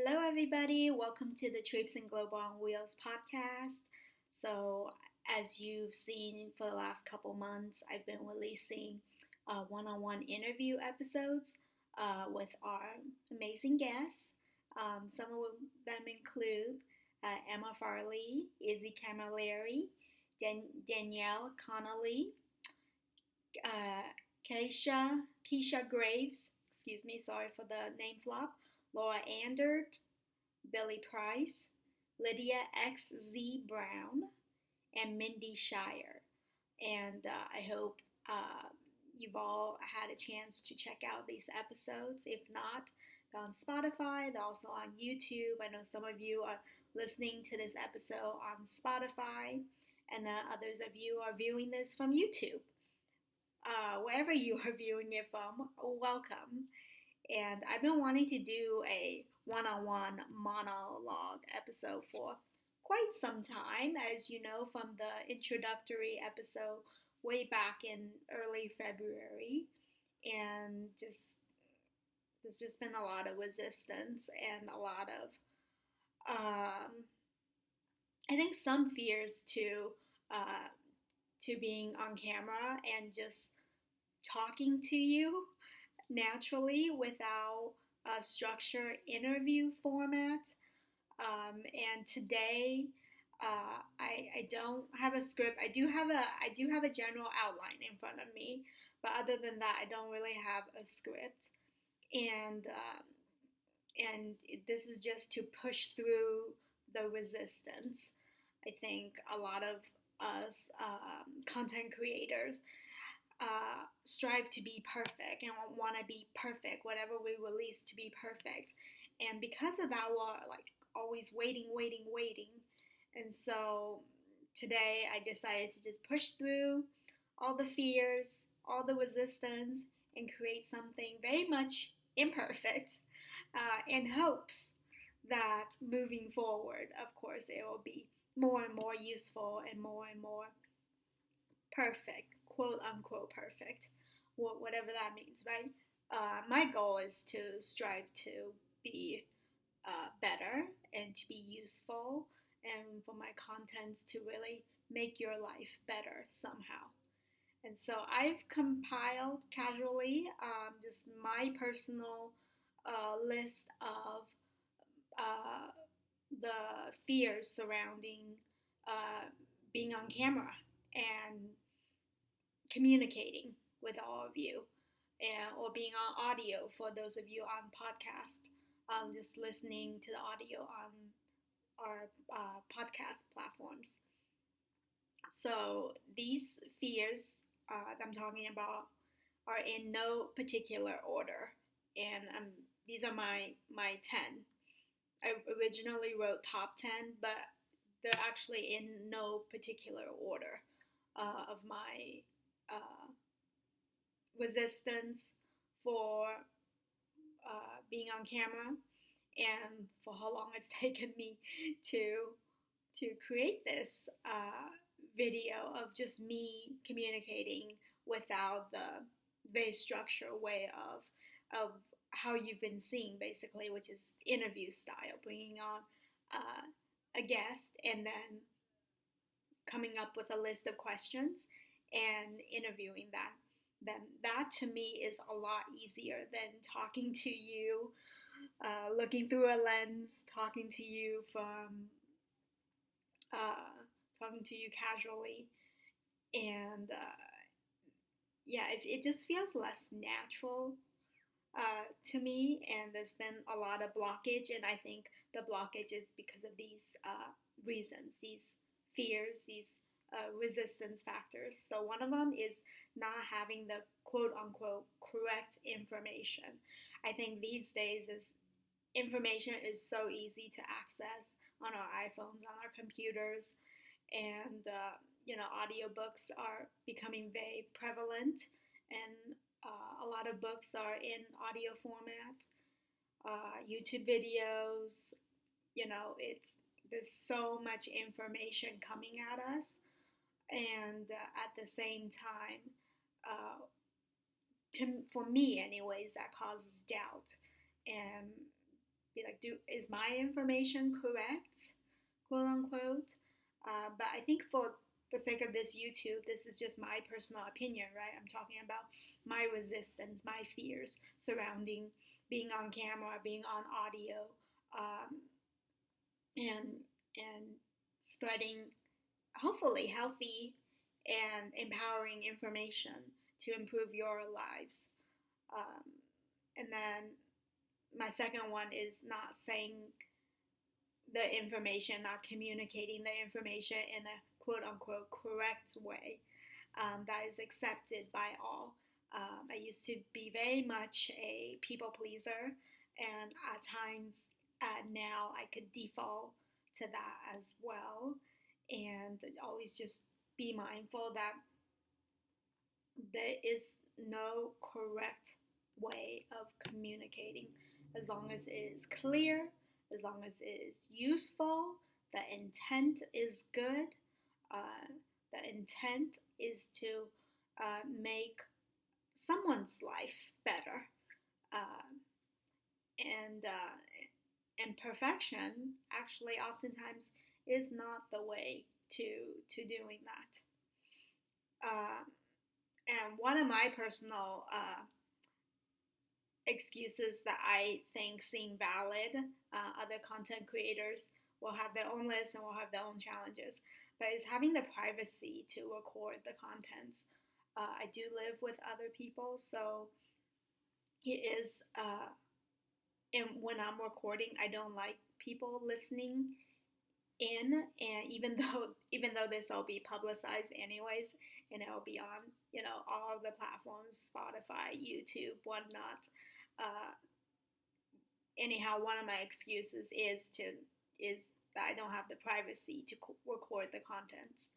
Hello, everybody. Welcome to the Trips and Global on Wheels podcast. So, as you've seen for the last couple months, I've been releasing one-on-one interview episodes with our amazing guests. Some of them include Emma Farley, Izzy Camilleri, Danielle Connolly, uh, Keisha Greaves. Excuse me, sorry for the name flop. Laura Andert, Billy Price, Lydia X Brown, and Mindy Scheier. And I hope you've all had a chance to check out these episodes. If not, they're on Spotify, they're also on YouTube. I know some of you are listening to this episode on Spotify, and others of you are viewing this from YouTube. Wherever you are viewing it from, welcome. And I've been wanting to do a one-on-one monologue episode for quite some time, as you know from the introductory episode way back in early February. And there's just been a lot of resistance and a lot of, I think, some fears to being on camera and just talking to you naturally without a structured interview format. And today, I don't have a script. I do have a general outline in front of me, but other than that, I don't really have a script. And this is just to push through the resistance. I think a lot of us content creators strive to be perfect and want to be perfect, whatever we release to be perfect. And because of that, we're like always waiting. And so today I decided to just push through all the fears, all the resistance, and create something very much imperfect in hopes that moving forward, of course, it will be more and more useful and more perfect, quote unquote perfect, whatever that means, right? My goal is to strive to be better and to be useful, and for my contents to really make your life better somehow. And so I've compiled casually just my personal list of uh, the fears surrounding being on camera and communicating with all of you, or being on audio for those of you on podcast, just listening to the audio on our podcast platforms. So these fears that I'm talking about are in no particular order, and these are my 10. I originally wrote top 10, but they're actually in no particular order of my resistance for being on camera, and for how long it's taken me to create this video of just me communicating without the very structured way of how you've been seeing, basically, which is interview style, bringing on a guest and then coming up with a list of questions and interviewing that. Then that to me is a lot easier than talking to you, looking through a lens, talking to you casually, and yeah, it just feels less natural to me, and there's been a lot of blockage, and I think the blockage is because of these reasons, these fears, these resistance factors. So one of them is not having the quote unquote correct information. I think these days information is so easy to access on our iPhones, on our computers, and audiobooks are becoming very prevalent, and a lot of books are in audio format, YouTube videos. There's so much information coming at us, and at the same time, uh, for me anyways, that causes doubt. And be like, is my information correct, quote unquote? But I think for the sake of this YouTube, this is just my personal opinion, right? I'm talking about my resistance, my fears surrounding being on camera, being on audio, and spreading hopefully healthy and empowering information to improve your lives. And then my second one is not saying the information, not communicating the information in a quote unquote correct way that is accepted by all. I used to be very much a people pleaser, and at times now I could default to that as well, and always just be mindful that there is no correct way of communicating as long as it is clear, as long as it is useful, the intent is good. The intent is to make someone's life better, and perfection actually oftentimes is not the way to doing that. And one of my personal excuses that I think seem valid, other content creators will have their own lists and will have their own challenges, but is having the privacy to record the contents. I do live with other people, so it is, and when I'm recording, I don't like people listening in, and even though this will be publicized anyways, and it'll be on, all of the platforms, Spotify, YouTube, whatnot. Anyhow, one of my excuses is that I don't have the privacy to record the contents,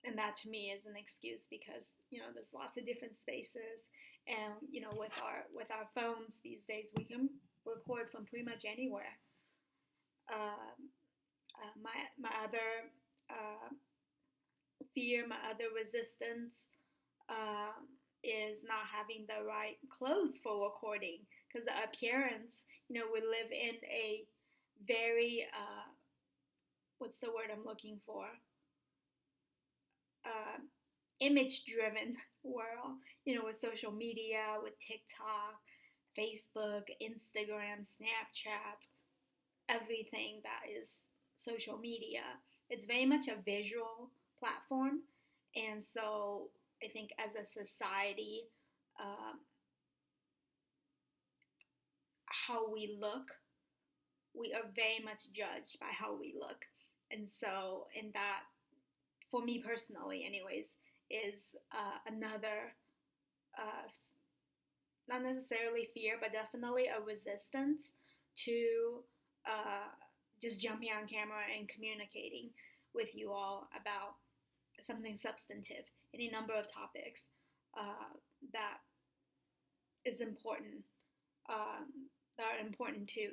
and that to me is an excuse because there's lots of different spaces, and with our phones these days we can record from pretty much anywhere. My other fear, my other resistance is not having the right clothes for recording, because the appearance, we live in a very, what's the word I'm looking for? Image-driven world, with social media, with TikTok, Facebook, Instagram, Snapchat, everything that is social media. It's very much a visual platform, and so I think as a society, how we look, we are very much judged by how we look. And so in that, for me personally anyways, is another, not necessarily fear, but definitely a resistance to just jumping on camera and communicating with you all about something substantive, any number of topics that is important, that are important to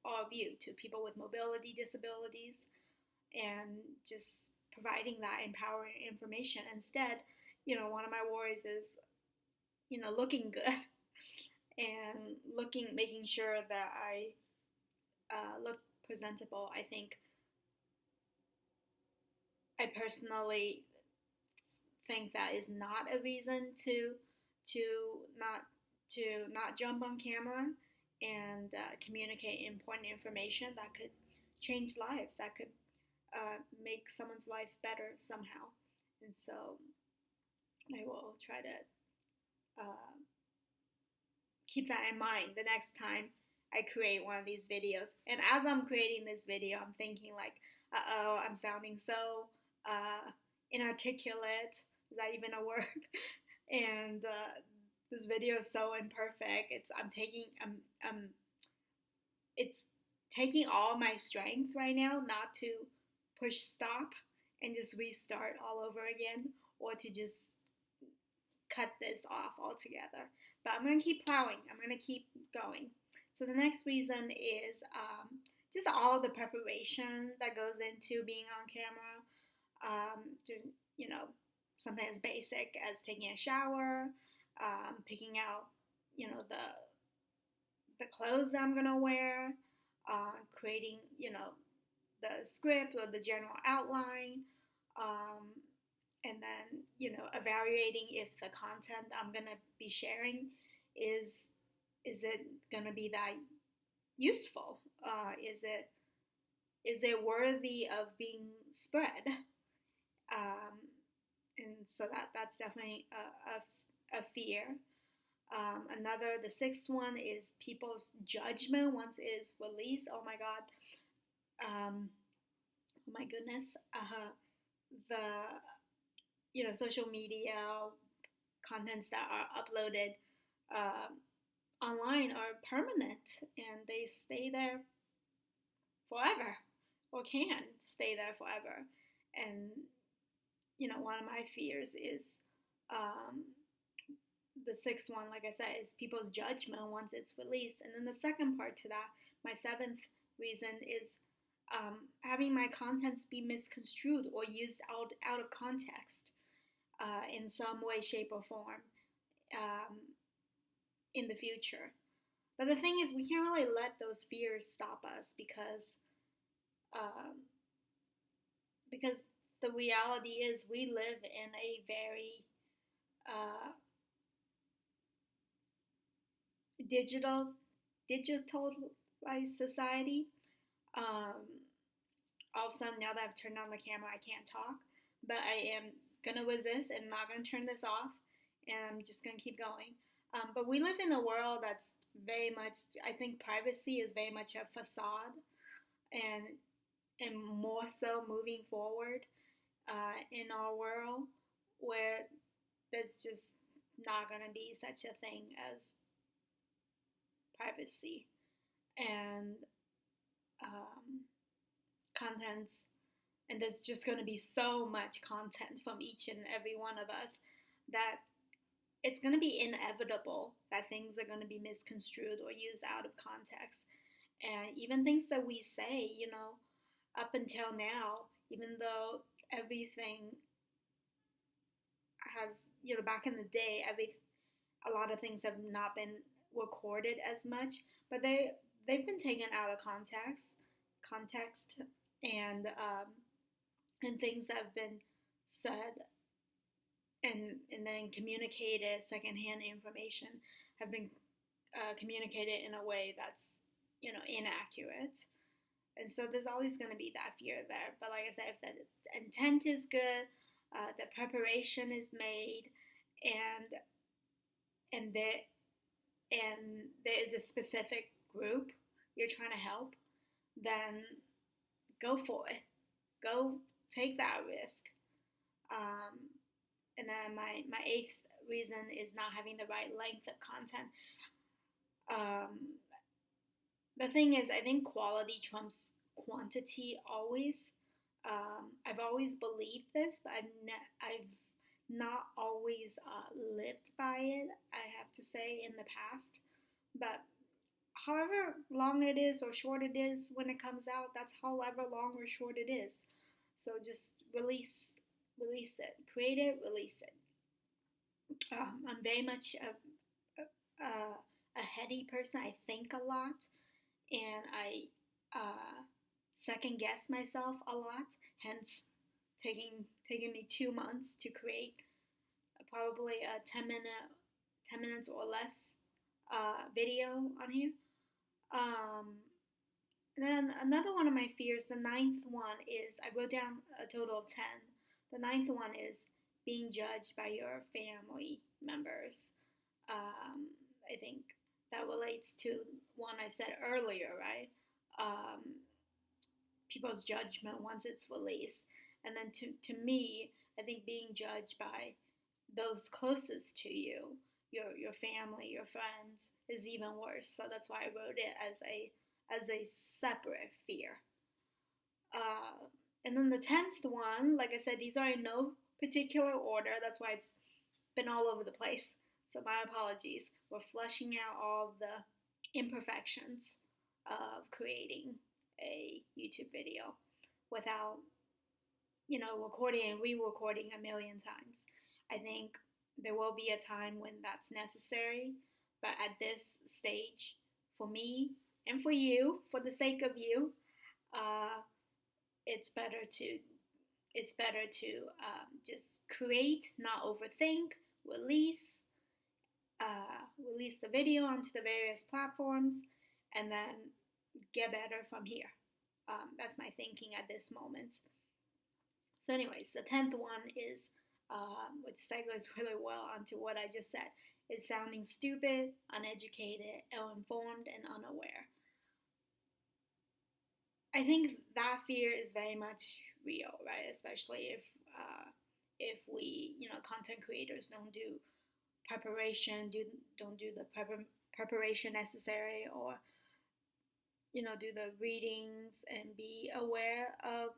all of you, to people with mobility disabilities, and just providing that empowering information. Instead, one of my worries is, looking good and making sure that I look presentable. I personally think that is not a reason to not jump on camera and communicate important information that could change lives, that could make someone's life better somehow. And so I will try to keep that in mind the next time I create one of these videos. And as I'm creating this video, I'm thinking like, I'm sounding so inarticulate. Is that even a word? And this video is so imperfect. It's taking all my strength right now not to push stop and just restart all over again, or to just cut this off altogether. But I'm going to keep plowing. I'm going to keep going. So the next reason is just all the preparation that goes into being on camera. Something as basic as taking a shower, picking out, the clothes that I'm gonna wear, creating, the script or the general outline, um, and then, evaluating if the content I'm gonna be sharing is it gonna be that useful? Is it worthy of being spread? And so that's definitely a fear. The sixth one is people's judgment once it's released. Oh my God. Oh my goodness. The social media contents that are uploaded uh, online are permanent and they stay there forever, or can stay there forever. And one of my fears is the sixth one, like I said, is people's judgment once it's released. And then the second part to that, my seventh reason, is having my contents be misconstrued or used out of context in some way, shape, or form in the future. But the thing is, we can't really let those fears stop us because the reality is we live in a very digitalized society. All of a sudden, now that I've turned on the camera, I can't talk, but I am gonna resist and not gonna turn this off, and I'm just gonna keep going. But we live in a world that's very much, I think privacy is very much a facade, and more so moving forward in our world where there's just not going to be such a thing as privacy and contents. And there's just going to be so much content from each and every one of us that it's going to be inevitable that things are going to be misconstrued or used out of context. And even things that we say, up until now, even though everything has, back in the day, a lot of things have not been recorded as much, but they've been taken out of context, and things that have been said and then communicated, secondhand information have been communicated in a way that's inaccurate. And so there's always going to be that fear there. But like I said, if the intent is good, the preparation is made, and there is a specific group you're trying to help, then go for it. Go take that risk. And then my eighth reason is not having the right length of content. The thing is, I think quality trumps quantity always. I've always believed this, but I've not always lived by it, I have to say, in the past. But however long it is or short it is when it comes out, that's however long or short it is. So just release it. Create it, release it. I'm very much a heady person. I think a lot, and I second guess myself a lot. Hence, taking me 2 months to create probably a 10 minutes or less video on here. And then another one of my fears, the ninth one, is I wrote down a total of 10. The ninth one is being judged by your family members. I think that relates to one I said earlier, right? People's judgment once it's released. And then to me, I think being judged by those closest to you, your family, your friends, is even worse. So that's why I wrote it as a separate fear. And then the 10th one, like I said, these are in no particular order. That's why it's been all over the place. So my apologies. We're fleshing out all the imperfections of creating a YouTube video without, recording and re-recording a million times. I think there will be a time when that's necessary, but at this stage, for me and for you, for the sake of you, uh, it's better to just create, not overthink, release, release the video onto the various platforms, and then get better from here. That's my thinking at this moment. So, anyways, the 10th one is, which segues really well onto what I just said, is sounding stupid, uneducated, ill-informed, and unaware. I think that fear is very much real, right? Especially if we, content creators don't do preparation, don't do the preparation necessary, or do the readings and be aware of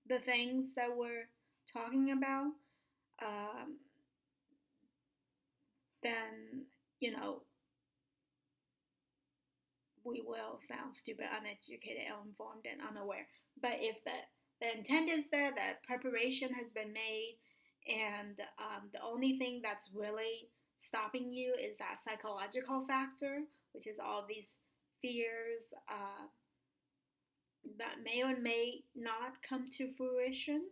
the things that we're talking about, then we will sound stupid, uneducated, ill-informed, and unaware. But if the intent is there, that preparation has been made, and the only thing that's really stopping you is that psychological factor, which is all these fears that may or may not come to fruition,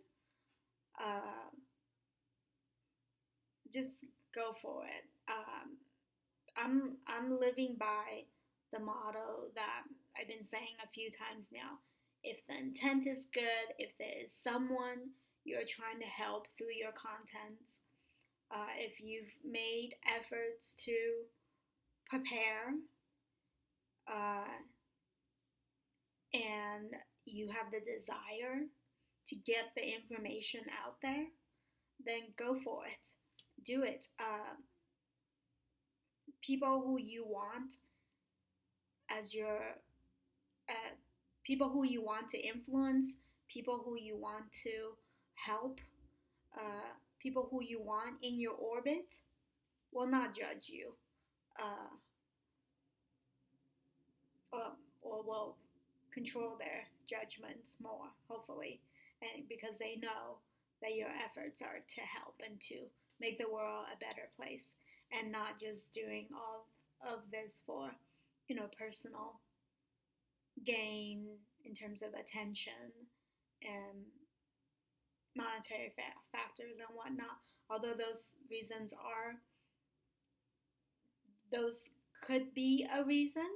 just go for it. I'm living by the motto that I've been saying a few times now. If the intent is good, if there is someone you're trying to help through your content, if you've made efforts to prepare, and you have the desire to get the information out there, then go for it. Do it. People who you want as your people who you want to influence, people who you want to help, people who you want in your orbit will not judge you, or will control their judgments more, hopefully, and because they know that your efforts are to help and to make the world a better place, and not just doing all of this for personal gain in terms of attention and monetary factors and whatnot. Although those could be a reason,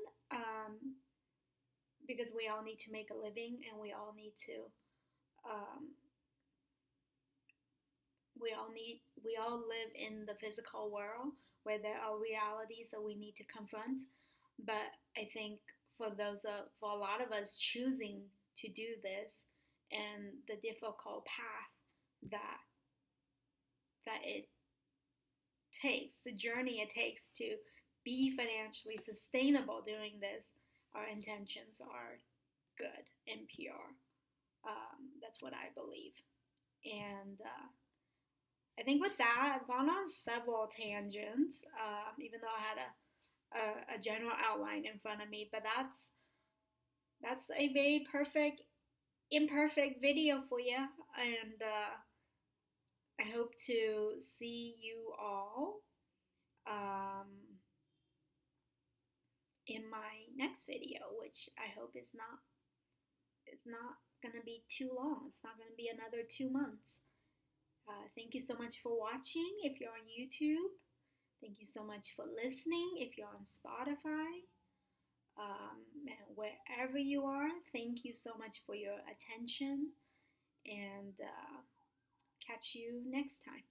because we all need to make a living, and we all live in the physical world where there are realities that we need to confront. But I think for a lot of us choosing to do this, and the difficult path that it takes, the journey it takes to be financially sustainable doing this, our intentions are good and pure. That's what I believe. And I think with that, I've gone on several tangents, even though I had a general outline in front of me. But that's a very imperfect video for you. And I hope to see you all in my next video, which I hope is not going to be too long. It's not going to be another 2 months. Thank you so much for watching if you're on YouTube. Thank you so much for listening if you're on Spotify. And wherever you are, thank you so much for your attention. And catch you next time.